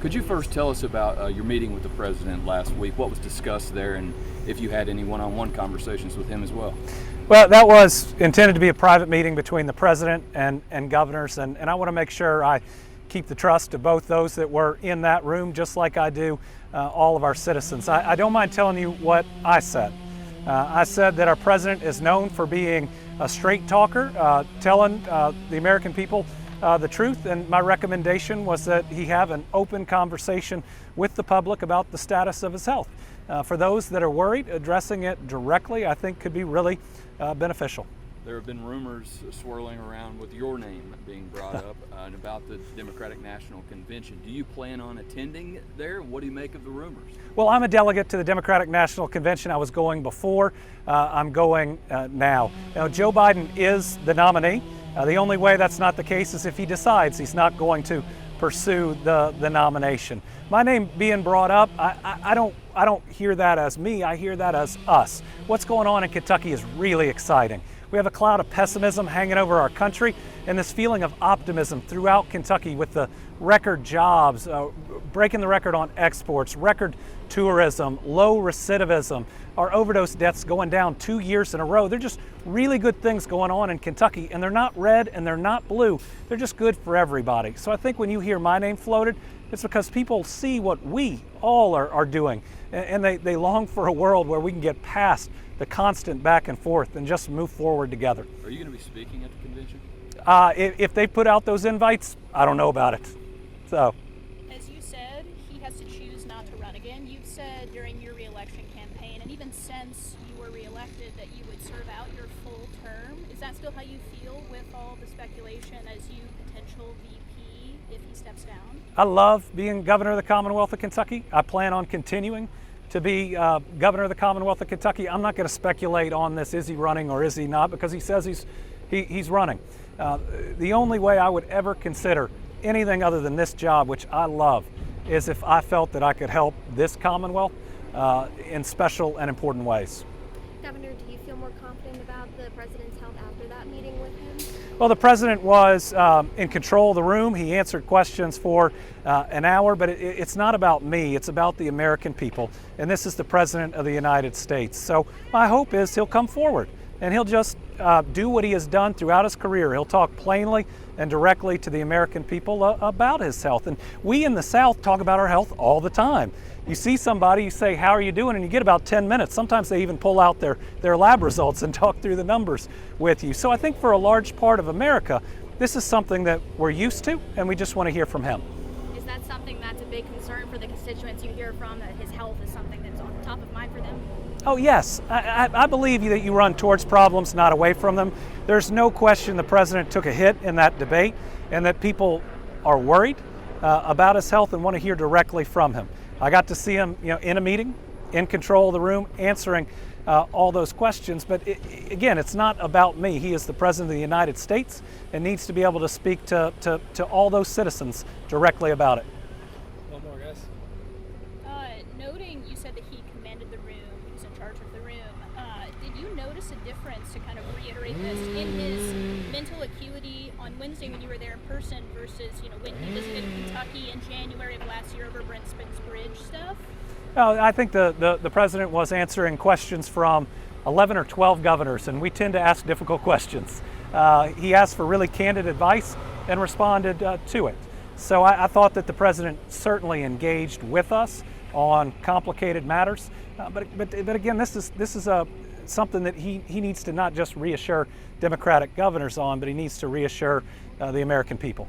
Could you first tell us about your meeting with the president last week? What was discussed there, and if you had any one-on-one conversations with him as well? Well, that was intended to be a private meeting between the president and governors, and I want to make sure I keep the trust of both those that were in that room, just like I do all of our citizens. I don't mind telling you what I said. I said that our president is known for being a straight talker, telling the American people the truth, and my recommendation was that he have an open conversation with the public about the status of his health. For those that are worried, addressing it directly I think could be really beneficial. There have been rumors swirling around with your name being brought up and about the Democratic National Convention. Do you plan on attending there? What do you make of the rumors? Well, I'm a delegate to the Democratic National Convention. I was going before. I'm going now. Now, Joe Biden is the nominee. The only way that's not the case is if he decides he's not going to pursue the nomination. My name being brought up, I don't hear that as me. I hear that as us. What's going on in Kentucky is really exciting. We have a cloud of pessimism hanging over our country and this feeling of optimism throughout Kentucky with the record jobs, breaking the record on exports, record tourism, low recidivism, our overdose deaths going down 2 years in a row. They're just really good things going on in Kentucky, and they're not red and they're not blue. They're just good for everybody. So I think when you hear my name floated, it's because people see what we all are doing, and they long for a world where we can get past the constant back and forth and just move forward together. Are you going to be speaking at the convention? If they put out those invites, I don't know about it. So, as you said, he has to choose not to run again. You've said during your re-election campaign, and even since you were re-elected, that you would serve out your full term. Is that still how you feel with all the speculation as you potential VP if he steps down? I love being governor of the Commonwealth of Kentucky. I plan on continuing to be governor of the Commonwealth of Kentucky. I'm not going to speculate on this, is he running or is he not, because he says he's running. The only way I would ever consider anything other than this job, which I love, is if I felt that I could help this Commonwealth in special and important ways. Governor, do you feel more confident about the president's health after that meeting with him? Well, the president was in control of the room. He answered questions for an hour, but it's not about me. It's about the American people, and this is the President of the United States. So my hope is he'll come forward, and he'll just do what he has done throughout his career. He'll talk plainly and directly to the American people about his health. And we in the South talk about our health all the time. You see somebody, you say, how are you doing? And you get about 10 minutes. Sometimes they even pull out their lab results and talk through the numbers with you. So I think for a large part of America, this is something that we're used to, and we just want to hear from him. Is that something that's a big concern for the constituents you hear from, that his health is something that's on top of mind for them? Oh, yes. I believe that you run towards problems, not away from them. There's no question the president took a hit in that debate, and that people are worried about his health and want to hear directly from him. I got to see him, in a meeting, in control of the room, answering all those questions. But again, it's not about me. He is the president of the United States and needs to be able to speak to all those citizens directly about it. One more, guys. Noting you said that he commanded the room, he was in charge of the room. Did you notice a difference, to kind of reiterate this, in his mental acuity on Wednesday when you were there in person versus, when he visited Kentucky in January of last year over Brent Spence Bridge stuff? I think the president was answering questions from 11 or 12 governors, and we tend to ask difficult questions. He asked for really candid advice and responded to it. So I thought that the president certainly engaged with us on complicated matters. But again, this is something that he needs to not just reassure Democratic governors on, but he needs to reassure the American people.